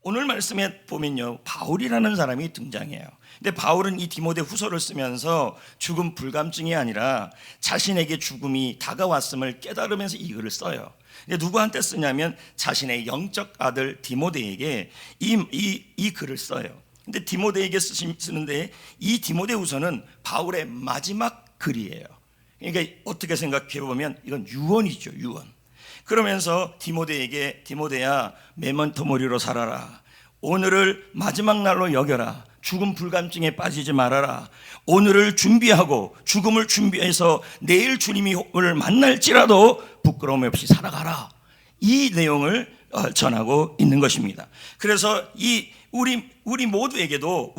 오늘 말씀에 보면요, 바울이라는 사람이 등장해요. 근데 바울은 이 디모데 후서를 쓰면서 죽음 불감증이 아니라 자신에게 죽음이 다가왔음을 깨달으면서 이 글을 써요. 근데 누구한테 쓰냐면 자신의 영적 아들 디모데에게 이 글을 써요. 근데 디모데에게 쓰는데 이 디모데 후서는 바울의 마지막 글이에요. 그러니까 어떻게 생각해 보면 이건 유언이죠, 유언. 그러면서 디모데에게 디모데야 메멘토 모리로 살아라. 오늘을 마지막 날로 여겨라. 죽음 불감증에 빠지지 말아라. 오늘을 준비하고 죽음을 준비해서 내일 주님이 오늘 만날지라도 부끄러움 없이 살아가라. 이 내용을 전하고 있는 것입니다. 그래서 이 우리 모두에게도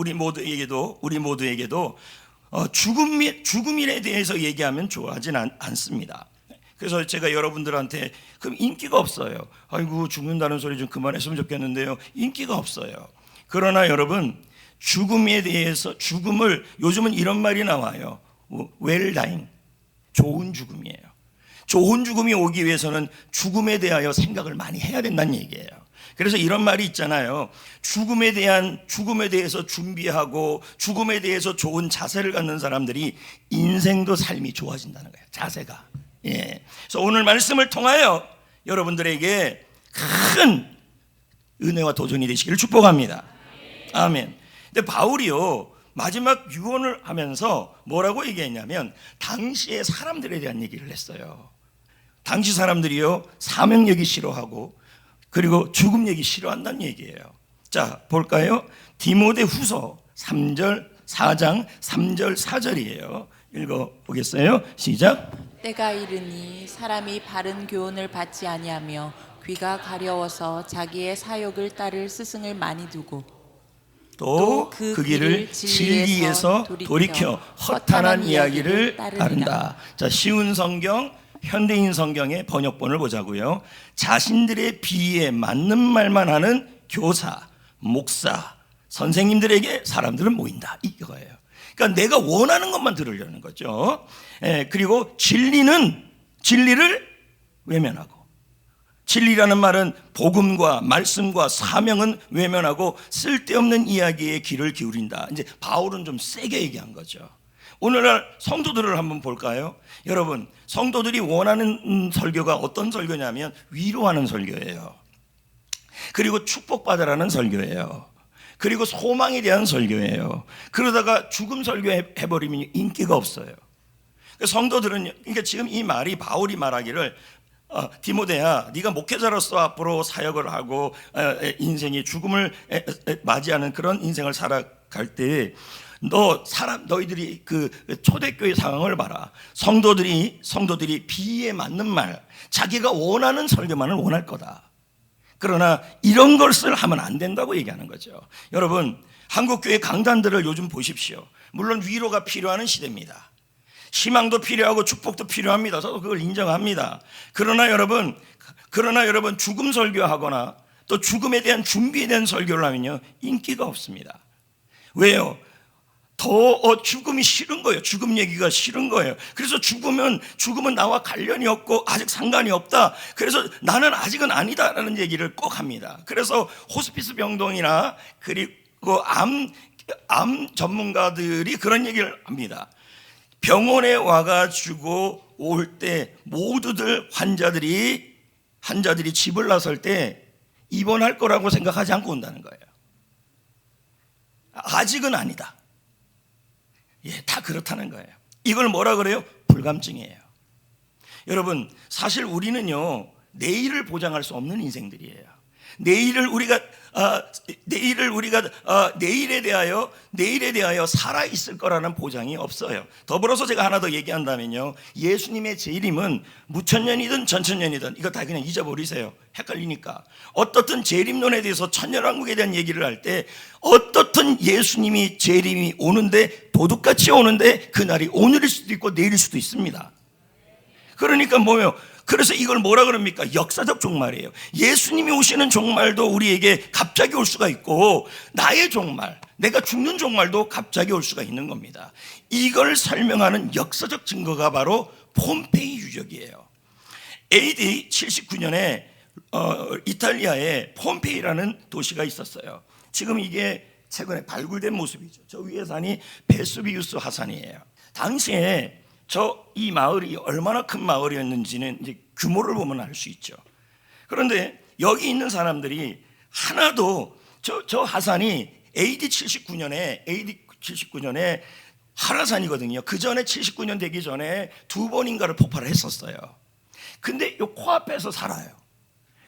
죽음에 대해서 얘기하면 좋아하진 않습니다. 그래서 제가 여러분들한테 그럼 인기가 없어요. 아이고 죽는다는 소리 좀 그만했으면 좋겠는데요. 인기가 없어요. 그러나 여러분 죽음에 대해서 죽음을 요즘은 이런 말이 나와요. well dying, 좋은 죽음이에요. 좋은 죽음이 오기 위해서는 죽음에 대하여 생각을 많이 해야 된다는 얘기예요. 그래서 이런 말이 있잖아요. 죽음에 대해서 준비하고 죽음에 대해서 좋은 자세를 갖는 사람들이 인생도 삶이 좋아진다는 거예요. 자세가. 예. 그래서 오늘 말씀을 통하여 여러분들에게 큰 은혜와 도전이 되시기를 축복합니다. 아멘. 근데 바울이요 마지막 유언을 하면서 뭐라고 얘기했냐면 당시의 사람들에 대한 얘기를 했어요. 당시 사람들이요 사명얘기 싫어하고 그리고 죽음 얘기 싫어한다는 얘기예요. 자 볼까요? 디모데 후서 4장 3절 4절이에요. 읽어보겠어요. 시작. 때가 이르니 사람이 바른 교훈을 받지 아니하며 귀가 가려워서 자기의 사욕을 따를 스승을 많이 두고 또 그 길을 진리에서 돌이켜 허탄한 이야기를 따른다. 자, 쉬운 성경, 현대인 성경의 번역본을 보자고요. 자신들의 비위에 맞는 말만 하는 교사, 목사, 선생님들에게 사람들은 모인다. 이거예요. 그러니까 내가 원하는 것만 들으려는 거죠. 그리고 진리를 외면하고, 진리라는 말은 복음과 말씀과 사명은 외면하고 쓸데없는 이야기에 귀를 기울인다. 이제 바울은 좀 세게 얘기한 거죠. 오늘날 성도들을 한번 볼까요? 여러분, 성도들이 원하는 설교가 어떤 설교냐면 위로하는 설교예요. 그리고 축복받으라는 설교예요. 그리고 소망에 대한 설교예요. 그러다가 죽음 설교 해버리면 인기가 없어요. 성도들은, 그러니까 지금 이 말이 바울이 말하기를 디모데야, 네가 목회자로서 앞으로 사역을 하고 인생이 죽음을 맞이하는 그런 인생을 살아갈 때 너희들이 그 초대교회 상황을 봐라. 성도들이 비위에 맞는 말, 자기가 원하는 설교만을 원할 거다. 그러나 이런 것을 하면 안 된다고 얘기하는 거죠. 여러분, 한국교회 강단들을 요즘 보십시오. 물론 위로가 필요한 시대입니다. 희망도 필요하고 축복도 필요합니다. 저도 그걸 인정합니다. 그러나 여러분 죽음 설교하거나 또 죽음에 대한 준비에 대한 설교를 하면요 인기가 없습니다. 왜요? 더 죽음이 싫은 거예요. 죽음 얘기가 싫은 거예요. 그래서 죽음은 나와 관련이 없고 아직 상관이 없다. 그래서 나는 아직은 아니다라는 얘기를 꼭 합니다. 그래서 호스피스 병동이나 그리고 암 전문가들이 그런 얘기를 합니다. 병원에 와가지고 올 때 모두들 환자들이 집을 나설 때 입원할 거라고 생각하지 않고 온다는 거예요. 아직은 아니다. 예, 다 그렇다는 거예요. 이걸 뭐라 그래요? 불감증이에요. 여러분, 사실 우리는요 내일을 보장할 수 없는 인생들이에요. 내일을 우리가 내일에 대하여 살아 있을 거라는 보장이 없어요. 더불어서 제가 하나 더 얘기한다면요, 예수님의 재림은 무천년이든 전천년이든 이거 다 그냥 잊어버리세요. 헷갈리니까. 어떻든 재림론에 대해서 천년왕국에 대한 얘기를 할 때 어떻든 예수님이 재림이 오는데 도둑같이 오는데 그날이 오늘일 수도 있고 내일일 수도 있습니다. 그러니까 뭐예요? 그래서 이걸 뭐라 그럽니까? 역사적 종말이에요. 예수님이 오시는 종말도 우리에게 갑자기 올 수가 있고 나의 종말, 내가 죽는 종말도 갑자기 올 수가 있는 겁니다. 이걸 설명하는 역사적 증거가 바로 폼페이 유적이에요. AD 79년에 이탈리아에 폼페이라는 도시가 있었어요. 지금 이게 최근에 발굴된 모습이죠. 저 위에 산이 베수비우스 화산이에요. 당시에 이 마을이 얼마나 큰 마을이었는지는 이제 규모를 보면 알 수 있죠. 그런데 여기 있는 사람들이 하나도 저 화산이 AD 79년에 한라산이거든요. 그 전에 79년 되기 전에 두 번인가를 폭발을 했었어요. 근데 요 코앞에서 살아요.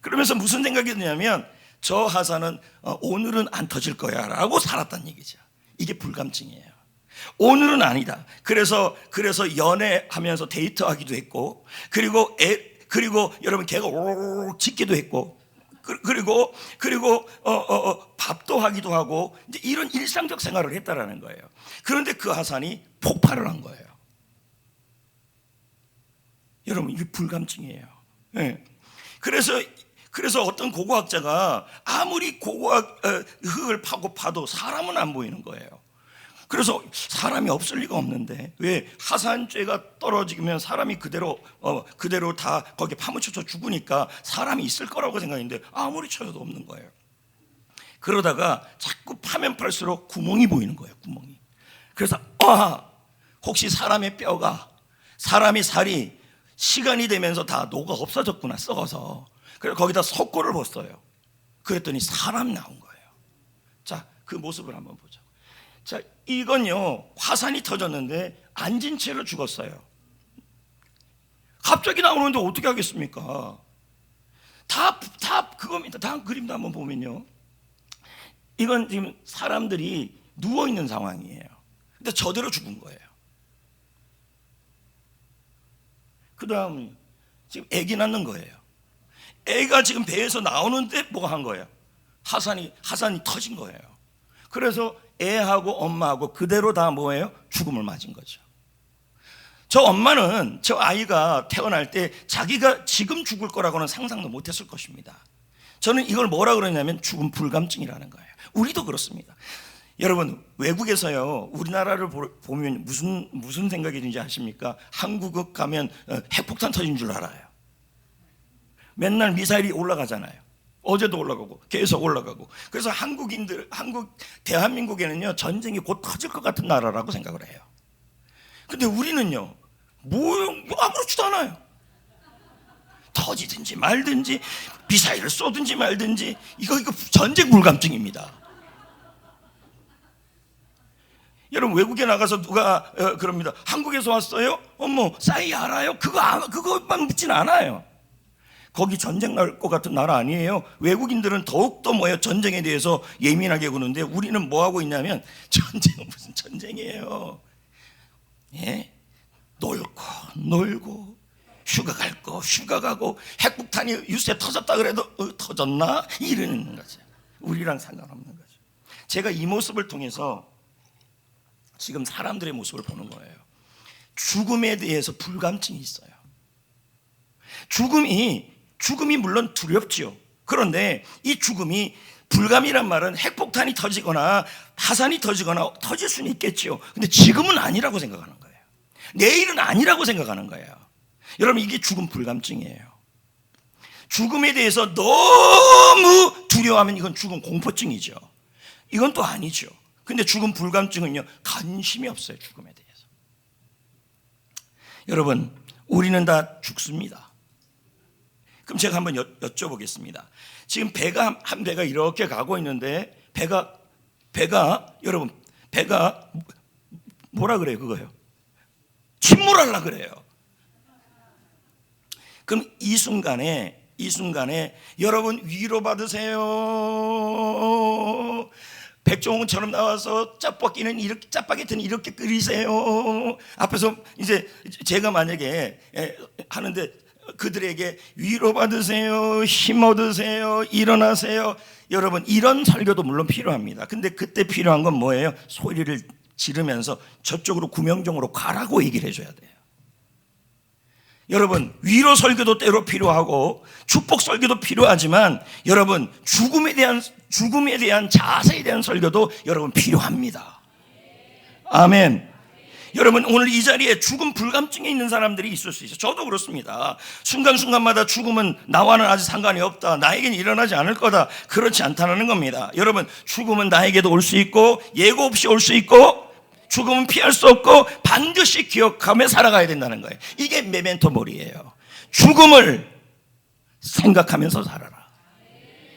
그러면서 무슨 생각이 드냐면 저 화산은 오늘은 안 터질 거야 라고 살았다는 얘기죠. 이게 불감증이에요. 오늘은 아니다. 그래서 연애하면서 데이트하기도 했고, 그리고 여러분 개가 오르르 짖기도 했고, 그리고 밥도 하기도 하고, 이제 이런 일상적 생활을 했다라는 거예요. 그런데 그 화산이 폭발을 한 거예요. 여러분 이게 불감증이에요. 네. 그래서 어떤 고고학자가 아무리 흙을 파도 사람은 안 보이는 거예요. 그래서 사람이 없을 리가 없는데 왜 화산재가 떨어지면 사람이 그대로 다 거기에 파묻혀서 죽으니까 사람이 있을 거라고 생각했는데 아무리 쳐도 없는 거예요. 그러다가 자꾸 파면 팔수록 구멍이 보이는 거예요. 구멍이. 그래서 혹시 사람의 뼈가 사람의 살이 시간이 되면서 다 녹아 없어졌구나, 썩어서. 그래서 거기다 석고를 벗어요. 그랬더니 사람 나온 거예요. 자, 그 모습을 한번 보자. 자, 이건요 화산이 터졌는데 앉은 채로 죽었어요. 갑자기 나오는데 어떻게 하겠습니까? 다 그겁니다. 다음 그림도 한번 보면요, 이건 지금 사람들이 누워 있는 상황이에요. 근데 저대로 죽은 거예요. 그 다음 지금 애기 낳는 거예요. 애가 지금 배에서 나오는데 뭐가 한 거예요? 화산이 터진 거예요. 그래서 애하고 엄마하고 그대로 다 뭐예요? 죽음을 맞은 거죠. 저 엄마는 저 아이가 태어날 때 자기가 지금 죽을 거라고는 상상도 못했을 것입니다. 저는 이걸 뭐라 그러냐면 죽음 불감증이라는 거예요. 우리도 그렇습니다. 여러분 외국에서요 우리나라를 보면 무슨 생각이 드는지 아십니까? 한국 가면 핵폭탄 터진 줄 알아요. 맨날 미사일이 올라가잖아요. 어제도 올라가고 계속 올라가고. 그래서 대한민국에는요 전쟁이 곧 터질 것 같은 나라라고 생각을 해요. 근데 우리는요 아무렇지도 않아요. 터지든지 말든지 미사일을 쏘든지 말든지 이거 전쟁 불감증입니다. 여러분 외국에 나가서 누가 그럽니다. 한국에서 왔어요? 어머 싸이 알아요? 그것만 묻진 않아요. 거기 전쟁 날 것 같은 나라 아니에요. 외국인들은 더욱더 전쟁에 대해서 예민하게 구는데 우리는 뭐 하고 있냐면 전쟁은 무슨 전쟁이에요. 예? 놀고 휴가 갈 거 휴가 가고 핵폭탄이 유세 터졌다 그래도 터졌나? 이러는 거죠. 우리랑 상관없는 거죠. 제가 이 모습을 통해서 지금 사람들의 모습을 보는 거예요. 죽음에 대해서 불감증이 있어요. 죽음이 물론 두렵지요. 그런데 이 죽음이 불감이란 말은 핵폭탄이 터지거나 화산이 터지거나 터질 수는 있겠지요. 근데 지금은 아니라고 생각하는 거예요. 내일은 아니라고 생각하는 거예요. 여러분 이게 죽음 불감증이에요. 죽음에 대해서 너무 두려워하면 이건 죽음 공포증이죠. 이건 또 아니죠. 근데 죽음 불감증은요 관심이 없어요. 죽음에 대해서. 여러분 우리는 다 죽습니다. 그럼 제가 한번 여쭤보겠습니다. 지금 한 배가 이렇게 가고 있는데 배가 뭐라 그래요? 그거요? 침몰하려 그래요. 그럼 이 순간에 여러분 위로받으세요. 백종원처럼 나와서 짜파게티는 이렇게 끓이세요. 앞에서 이제 제가 만약에 하는데 그들에게 위로받으세요, 힘 얻으세요, 일어나세요. 여러분 이런 설교도 물론 필요합니다. 근데 그때 필요한 건 뭐예요? 소리를 지르면서 저쪽으로 구명정으로 가라고 얘기를 해줘야 돼요. 여러분 위로 설교도 때로 필요하고 축복 설교도 필요하지만 여러분 죽음에 대한 자세에 대한 설교도 여러분 필요합니다. 아멘. 여러분, 오늘 이 자리에 죽음 불감증에 있는 사람들이 있을 수 있어요. 저도 그렇습니다. 순간순간마다 죽음은 나와는 아직 상관이 없다, 나에겐 일어나지 않을 거다, 그렇지 않다는 겁니다. 여러분, 죽음은 나에게도 올 수 있고 예고 없이 올 수 있고 죽음은 피할 수 없고 반드시 기억하며 살아가야 된다는 거예요. 이게 메멘토 모리예요. 죽음을 생각하면서 살아라.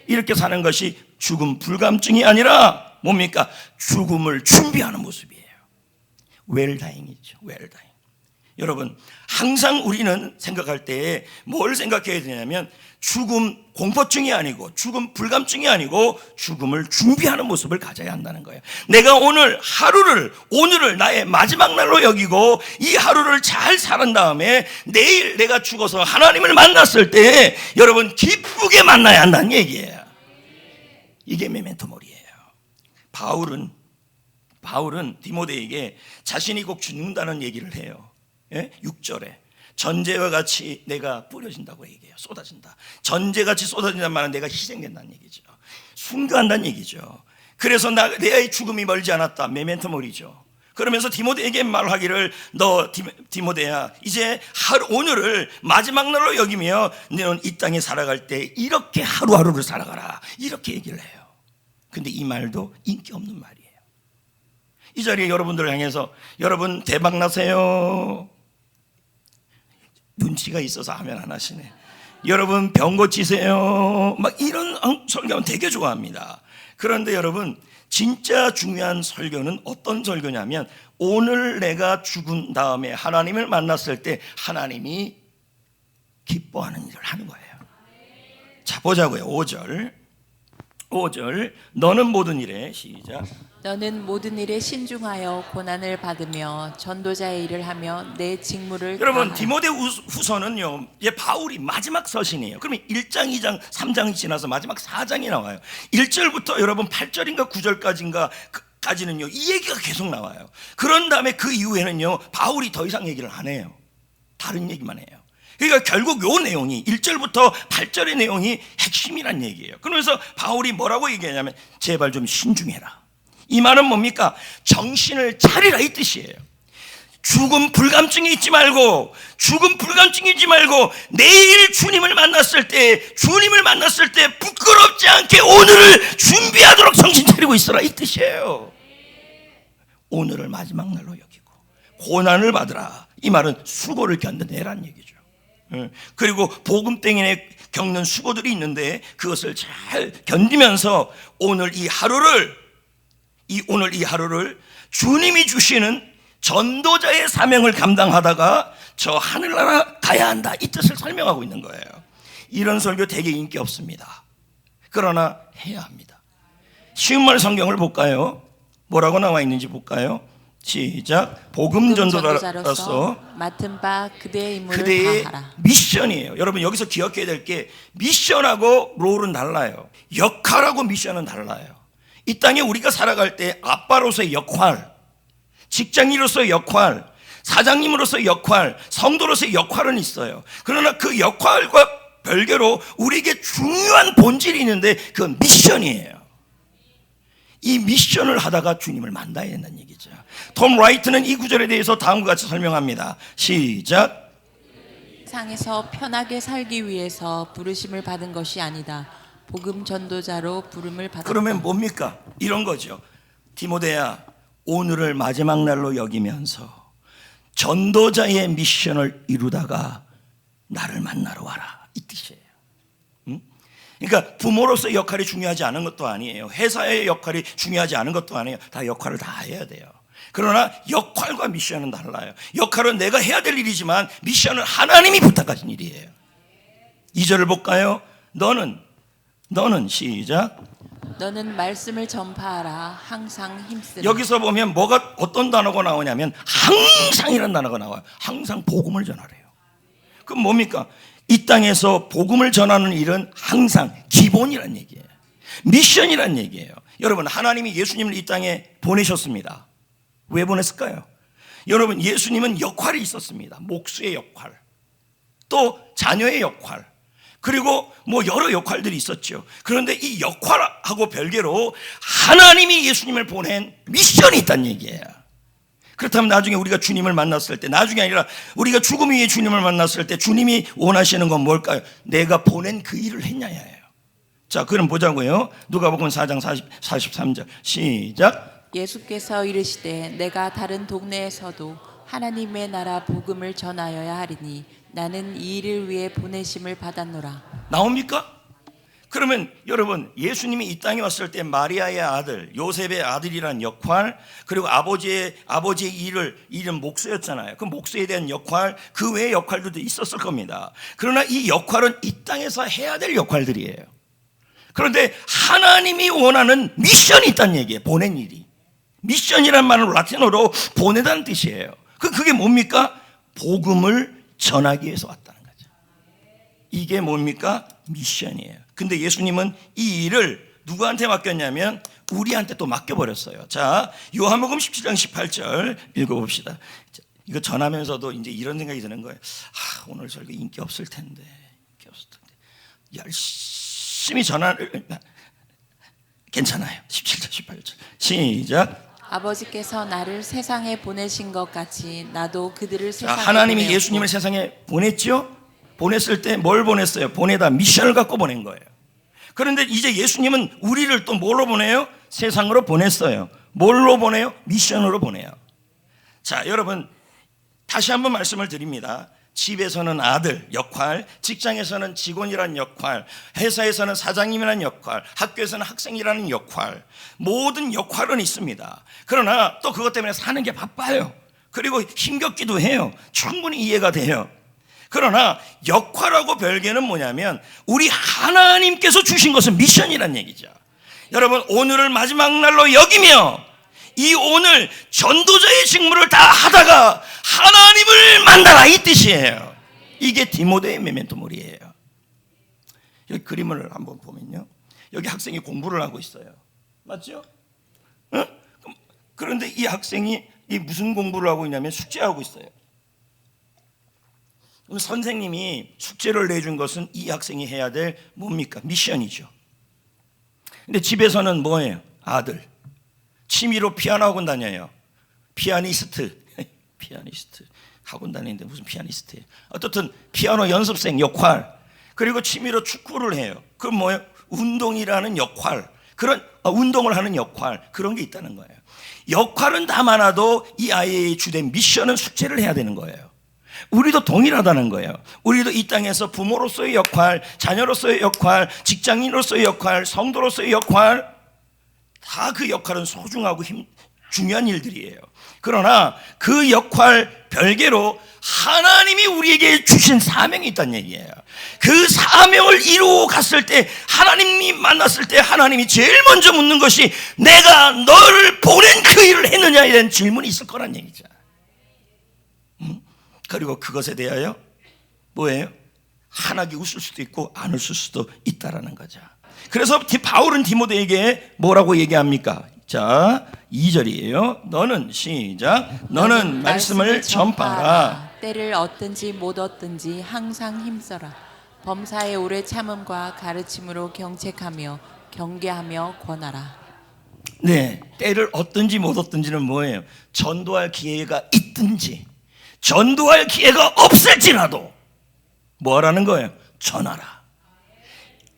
이렇게 사는 것이 죽음 불감증이 아니라 뭡니까? 죽음을 준비하는 모습이에요. 웰다잉이죠. 웰다잉. 여러분, 항상 우리는 생각할 때 뭘 생각해야 되냐면 죽음 공포증이 아니고 죽음 불감증이 아니고 죽음을 준비하는 모습을 가져야 한다는 거예요. 내가 오늘을 나의 마지막 날로 여기고 이 하루를 잘 살은 다음에 내일 내가 죽어서 하나님을 만났을 때 여러분 기쁘게 만나야 한다는 얘기예요. 이게 메멘토 모리예요. 바울은 디모데에게 자신이 꼭 죽는다는 얘기를 해요. 6절에 전제와 같이 내가 뿌려진다고 얘기해요. 쏟아진다. 전제같이 쏟아진다는 말은 내가 희생된다는 얘기죠. 순교한다는 얘기죠. 그래서 내 죽음이 멀지 않았다. 메멘토 모리죠. 그러면서 디모데에게 말하기를, 너 디모데야, 이제 오늘을 마지막 날로 여기며 너는 이 땅에 살아갈 때 이렇게 하루하루를 살아가라, 이렇게 얘기를 해요. 근데 이 말도 인기 없는 말이에요. 이 자리에 여러분들을 향해서 여러분 대박 나세요, 눈치가 있어서 하면 안 하시네, 여러분 병 고치세요, 막 이런 설교는 되게 좋아합니다. 그런데 여러분, 진짜 중요한 설교는 어떤 설교냐면 오늘 내가 죽은 다음에 하나님을 만났을 때 하나님이 기뻐하는 일을 하는 거예요. 자, 보자고요. 5절 너는 모든 일에, 시작, 너는 모든 일에 신중하여 고난을 받으며 전도자의 일을 하며 내 직무를 여러분, 다하라. 디모데 후서는요, 바울이 마지막 서신이에요. 그러면 1장, 2장, 3장이 지나서 마지막 4장이 나와요. 1절부터 여러분 8절인가 9절까지는요 이 얘기가 계속 나와요. 그런 다음에 그 이후에는요 바울이 더 이상 얘기를 안 해요. 다른 얘기만 해요. 그러니까 결국 요 내용이 1절부터 8절의 내용이 핵심이란 얘기예요. 그러면서 바울이 뭐라고 얘기하냐면 제발 좀 신중해라. 이 말은 뭡니까? 정신을 차리라, 이 뜻이에요. 죽음 불감증이 있지 말고 내일 주님을 만났을 때 부끄럽지 않게 오늘을 준비하도록 정신 차리고 있어라, 이 뜻이에요. 오늘을 마지막 날로 여기고 고난을 받으라. 이 말은 수고를 견뎌내라는 얘기죠. 그리고 복음 때문에 겪는 수고들이 있는데 그것을 잘 견디면서 오늘 이 하루를 주님이 주시는 전도자의 사명을 감당하다가 저 하늘나라 가야 한다, 이 뜻을 설명하고 있는 거예요. 이런 설교 되게 인기 없습니다. 그러나 해야 합니다. 쉬운 말 성경을 볼까요? 뭐라고 나와 있는지 볼까요? 시작. 복음 전도자로서 맡은 바 그대의 임무를 그대의 다하라. 미션이에요. 여러분, 여기서 기억해야 될 게 미션하고 롤은 달라요. 역할하고 미션은 달라요. 이 땅에 우리가 살아갈 때 아빠로서의 역할, 직장인으로서의 역할, 사장님으로서의 역할, 성도로서의 역할은 있어요. 그러나 그 역할과 별개로 우리에게 중요한 본질이 있는데 그건 미션이에요. 이 미션을 하다가 주님을 만나야 된다는 얘기죠. 톰 라이트는 이 구절에 대해서 다음과 같이 설명합니다. 시작. 세상에서 편하게 살기 위해서 부르심을 받은 것이 아니다. 복음 전도자로 부름을 받았다. 그러면 뭡니까? 이런 거죠. 디모데야, 오늘을 마지막 날로 여기면서 전도자의 미션을 이루다가 나를 만나러 와라, 이 뜻이에요. 그러니까 부모로서의 역할이 중요하지 않은 것도 아니에요. 회사의 역할이 중요하지 않은 것도 아니에요. 다 역할을 다 해야 돼요. 그러나 역할과 미션은 달라요. 역할은 내가 해야 될 일이지만 미션은 하나님이 부탁하신 일이에요. 2절을 볼까요? 너는 시작. 너는 말씀을 전파하라. 항상 힘쓰라. 여기서 보면 어떤 단어가 나오냐면 항상이라는 단어가 나와요. 항상 복음을 전하래요. 그럼 뭡니까? 이 땅에서 복음을 전하는 일은 항상 기본이란 얘기예요. 미션이란 얘기예요. 여러분, 하나님이 예수님을 이 땅에 보내셨습니다. 왜 보냈을까요? 여러분, 예수님은 역할이 있었습니다. 목수의 역할, 또 자녀의 역할, 그리고 여러 역할들이 있었죠. 그런데 이 역할하고 별개로 하나님이 예수님을 보낸 미션이 있다는 얘기예요. 그렇다면 나중에 우리가 주님을 만났을 때, 나중에 아니라 우리가 죽음 위에 주님을 만났을 때 주님이 원하시는 건 뭘까요? 내가 보낸 그 일을 했냐예요. 자, 그럼 보자고요. 누가복음 4장 43절 시작. 예수께서 이르시되 내가 다른 동네에서도 하나님의 나라 복음을 전하여야 하리니 나는 이 일을 위해 보내심을 받았노라. 나옵니까? 그러면 여러분, 예수님이 이 땅에 왔을 때 마리아의 아들, 요셉의 아들이란 역할, 그리고 아버지의 일은 목수였잖아요. 그 목수에 대한 역할, 그 외의 역할들도 있었을 겁니다. 그러나 이 역할은 이 땅에서 해야 될 역할들이에요. 그런데 하나님이 원하는 미션이 있다는 얘기예요. 보낸 일이. 미션이란 말은 라틴어로 보내다는 뜻이에요. 그게 뭡니까? 복음을 전하기 위해서 왔다는 거죠. 이게 뭡니까? 미션이에요. 근데 예수님은 이 일을 누구한테 맡겼냐면 우리한테 또 맡겨버렸어요. 자, 요한복음 17장 18절 읽어봅시다. 이거 전하면서도 이제 이런 생각이 드는 거예요. 오늘 설교 인기 없을 텐데. 열심히 전하를, 괜찮아요. 17절 18절 시작. 아버지께서 나를 세상에 보내신 것 같이 나도 그들을 세상에 하나님이 보내었고. 예수님을 세상에 보냈죠? 보냈을 때 뭘 보냈어요? 보내다 미션을 갖고 보낸 거예요. 그런데 이제 예수님은 우리를 또 뭘로 보내요? 세상으로 보냈어요. 뭘로 보내요? 미션으로 보내요. 자, 여러분 다시 한번 말씀을 드립니다. 집에서는 아들 역할, 직장에서는 직원이라는 역할, 회사에서는 사장님이라는 역할, 학교에서는 학생이라는 역할, 모든 역할은 있습니다. 그러나 또 그것 때문에 사는 게 바빠요. 그리고 힘겹기도 해요. 충분히 이해가 돼요. 그러나 역할하고 별개는 뭐냐면 우리 하나님께서 주신 것은 미션이란 얘기죠. 여러분, 오늘을 마지막 날로 여기며 이 오늘 전도자의 직무를 다 하다가 하나님을 만나라, 이 뜻이에요. 이게 디모데의 메멘토몰이에요. 여기 그림을 한번 보면요, 여기 학생이 공부를 하고 있어요. 맞죠? 어? 그런데 이 학생이 무슨 공부를 하고 있냐면 숙제하고 있어요. 그럼 선생님이 숙제를 내준 것은 이 학생이 해야 될 뭡니까? 미션이죠. 근데 집에서는 뭐예요? 아들 취미로 피아노 학원 다녀요. 피아니스트 학원 다니는데 무슨 피아니스트예요? 어떻든 피아노 연습생 역할, 그리고 취미로 축구를 해요. 그럼 뭐예요? 운동이라는 역할, 그런 운동을 하는 역할, 그런 게 있다는 거예요. 역할은 다 많아도 이 아이의 주된 미션은 숙제를 해야 되는 거예요. 우리도 동일하다는 거예요. 우리도 이 땅에서 부모로서의 역할, 자녀로서의 역할, 직장인으로서의 역할, 성도로서의 역할, 다 그 역할은 소중하고 중요한 일들이에요. 그러나 그 역할 별개로 하나님이 우리에게 주신 사명이 있다는 얘기예요. 그 사명을 이루어 갔을 때, 하나님이 만났을 때 하나님이 제일 먼저 묻는 것이 내가 너를 보낸 그 일을 했느냐에 대한 질문이 있을 거란 얘기죠. 그리고 그것에 대하여 뭐예요? 한하게 웃을 수도 있고 안 웃을 수도 있다라는 거죠. 그래서 바울은 디모데에게 뭐라고 얘기합니까? 자, 2절이에요. 너는 시작. 너는 말씀을 전파하라. 때를 얻든지 못 얻든지 항상 힘써라. 범사에 오래 참음과 가르침으로 경책하며 경계하며 권하라. 네, 때를 얻든지 못 얻든지는 뭐예요? 전도할 기회가 있든지 전도할 기회가 없을지라도 뭐라는 거예요? 전하라.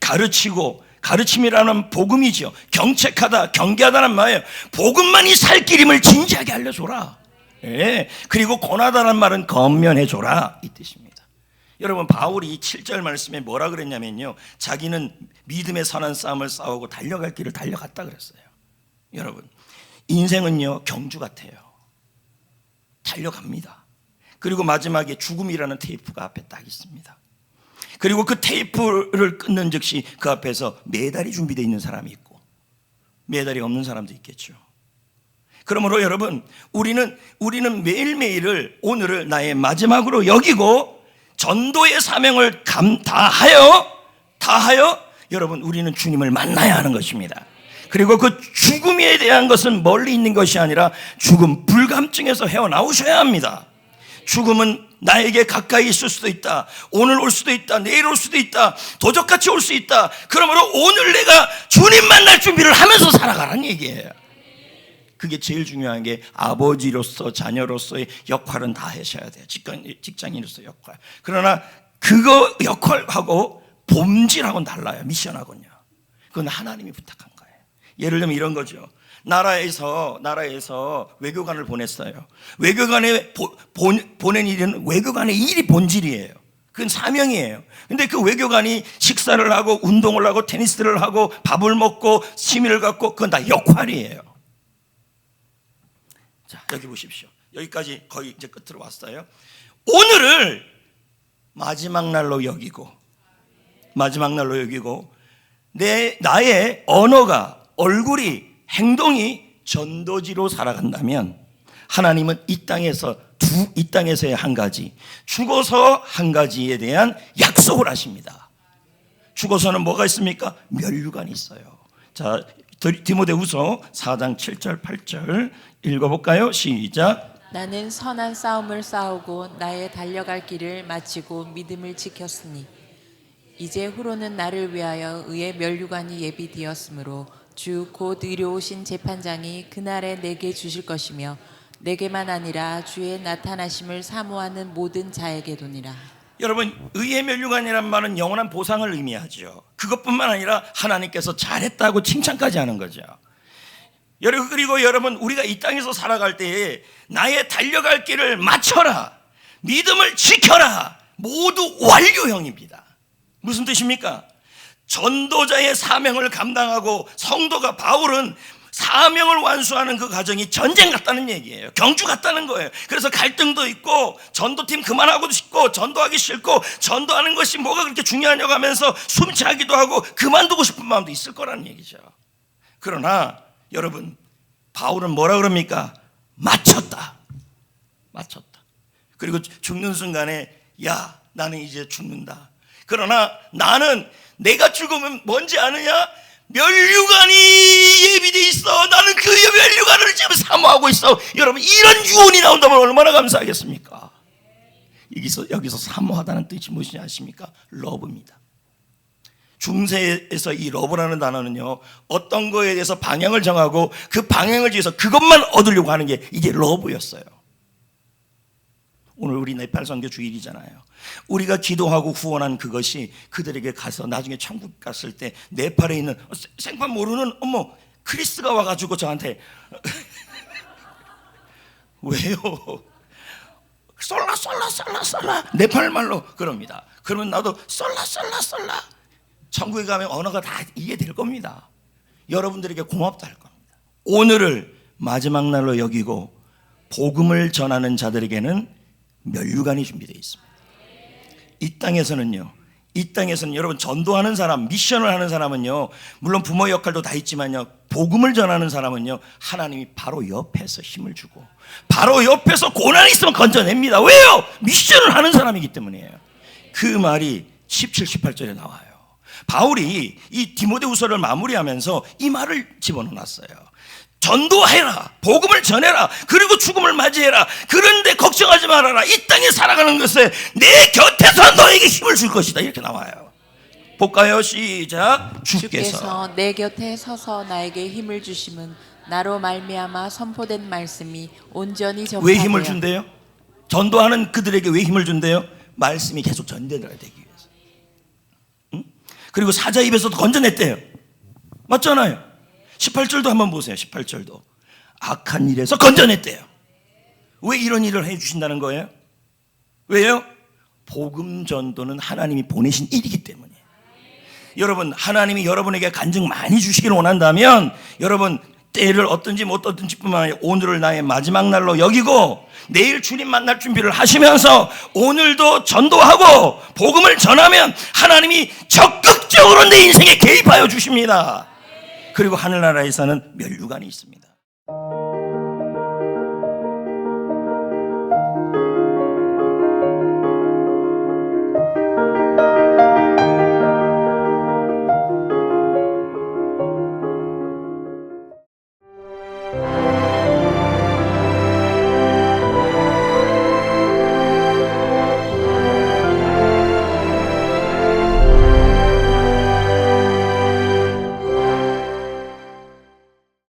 가르치고, 가르침이라는 복음이죠. 경책하다, 경계하다는 말이에요. 복음만이 살 길임을 진지하게 알려줘라. 예. 그리고 권하다는 말은 권면해줘라, 이 뜻입니다. 여러분, 바울이 7절 말씀에 뭐라 그랬냐면요, 자기는 믿음의 선한 싸움을 싸우고 달려갈 길을 달려갔다 그랬어요. 여러분, 인생은요 경주 같아요. 달려갑니다. 그리고 마지막에 죽음이라는 테이프가 앞에 딱 있습니다. 그리고 그 테이프를 끊는 즉시 그 앞에서 메달이 준비되어 있는 사람이 있고 메달이 없는 사람도 있겠죠. 그러므로 여러분, 우리는 매일매일을, 오늘을 나의 마지막으로 여기고 전도의 사명을 다하여 여러분, 우리는 주님을 만나야 하는 것입니다. 그리고 그 죽음에 대한 것은 멀리 있는 것이 아니라 죽음 불감증에서 헤어나오셔야 합니다. 죽음은 나에게 가까이 있을 수도 있다. 오늘 올 수도 있다. 내일 올 수도 있다. 도적같이 올 수 있다. 그러므로 오늘 내가 주님 만날 준비를 하면서 살아가라는 얘기예요. 그게 제일 중요한 게 아버지로서 자녀로서의 역할은 다 하셔야 돼요. 직장인으로서 역할. 그러나 그거 역할하고 본질하고는 달라요. 미션하고는요. 그건 하나님이 부탁한 거예요. 예를 들면 이런 거죠. 나라에서 외교관을 보냈어요. 외교관에 보낸 일은 외교관의 일이 본질이에요. 그건 사명이에요. 근데 그 외교관이 식사를 하고 운동을 하고 테니스를 하고 밥을 먹고 취미를 갖고 그건 다 역할이에요. 자, 여기 보십시오. 여기까지 거의 이제 끝으로 왔어요. 오늘을 마지막 날로 여기고 나의 언어가, 얼굴이, 행동이 전도지로 살아간다면 하나님은 이 땅에서의 한 가지, 죽어서 한 가지에 대한 약속을 하십니다. 죽어서는 뭐가 있습니까? 면류관이 있어요. 자, 디모데후서 4장 7절 8절 읽어볼까요? 시작. 나는 선한 싸움을 싸우고 나의 달려갈 길을 마치고 믿음을 지켰으니 이제 후로는 나를 위하여 의의 면류관이 예비되었으므로 주 곧 의로우신 재판장이 그날에 내게 주실 것이며 내게만 아니라 주의 나타나심을 사모하는 모든 자에게도니라. 여러분, 의의 면류관이란 말은 영원한 보상을 의미하죠. 그것뿐만 아니라 하나님께서 잘했다고 칭찬까지 하는 거죠. 그리고 여러분, 우리가 이 땅에서 살아갈 때에 나의 달려갈 길을 마쳐라, 믿음을 지켜라, 모두 완료형입니다. 무슨 뜻입니까? 전도자의 사명을 감당하고 성도가, 바울은 사명을 완수하는 그 과정이 전쟁 같다는 얘기예요. 경주 같다는 거예요. 그래서 갈등도 있고 전도팀 그만하고 싶고 전도하기 싫고 전도하는 것이 뭐가 그렇게 중요하냐고 하면서 숨차기도 하고 그만두고 싶은 마음도 있을 거라는 얘기죠. 그러나 여러분, 바울은 뭐라 그럽니까? 마쳤다. 그리고 죽는 순간에 야, 나는 이제 죽는다. 그러나 나는 내가 죽으면 뭔지 아느냐? 면류관이 예비돼 있어. 나는 그 면류관을 지금 사모하고 있어. 여러분, 이런 유언이 나온다면 얼마나 감사하겠습니까? 여기서 사모하다는 뜻이 무엇인지 아십니까? 러브입니다. 중세에서 이 러브라는 단어는요, 어떤 거에 대해서 방향을 정하고 그 방향을 위해서 그것만 얻으려고 하는 게 이게 러브였어요. 오늘 우리 네팔 선교 주일이잖아요. 우리가 기도하고 후원한 그것이 그들에게 가서 나중에 천국 갔을 때 네팔에 있는 생판 모르는 크리스가 와가지고 저한테 왜요? 솔라 네팔 말로 그럽니다. 그러면 나도 솔라 천국에 가면 언어가 다 이해될 겁니다. 여러분들에게 고맙다 할 겁니다. 오늘을 마지막 날로 여기고 복음을 전하는 자들에게는 면류관이 준비되어 있습니다. 이 땅에서는 여러분, 전도하는 사람, 미션을 하는 사람은요, 물론 부모 역할도 다 있지만요, 복음을 전하는 사람은요, 하나님이 바로 옆에서 힘을 주고 바로 옆에서 고난이 있으면 건져냅니다. 왜요? 미션을 하는 사람이기 때문이에요. 그 말이 17, 18절에 나와요. 바울이 이 디모데후서를 마무리하면서 이 말을 집어넣어놨어요. 전도해라, 복음을 전해라, 그리고 죽음을 맞이해라. 그런데 걱정하지 말아라. 이 땅에 살아가는 것에 내 곁에서 너에게 힘을 줄 것이다. 이렇게 나와요. 볼까요? 시작. 주께서 내 곁에 서서 나에게 힘을 주심은 나로 말미암아 선포된 말씀이 온전히 전파되어. 왜 힘을 준대요? 전도하는 그들에게 왜 힘을 준대요? 말씀이 계속 전달되기 위해서. 응? 그리고 사자 입에서도 건져냈대요. 맞잖아요. 18절도 한번 보세요. 18절도 악한 일에서 건져냈대요. 왜 이런 일을 해주신다는 거예요? 왜요? 복음 전도는 하나님이 보내신 일이기 때문이에요. 여러분, 하나님이 여러분에게 간증 많이 주시기를 원한다면 여러분, 때를 어떤지 못 어떤지 뿐만 아니라 오늘을 나의 마지막 날로 여기고 내일 주님 만날 준비를 하시면서 오늘도 전도하고 복음을 전하면 하나님이 적극적으로 내 인생에 개입하여 주십니다. 그리고 하늘나라에서는 면류관이 있습니다.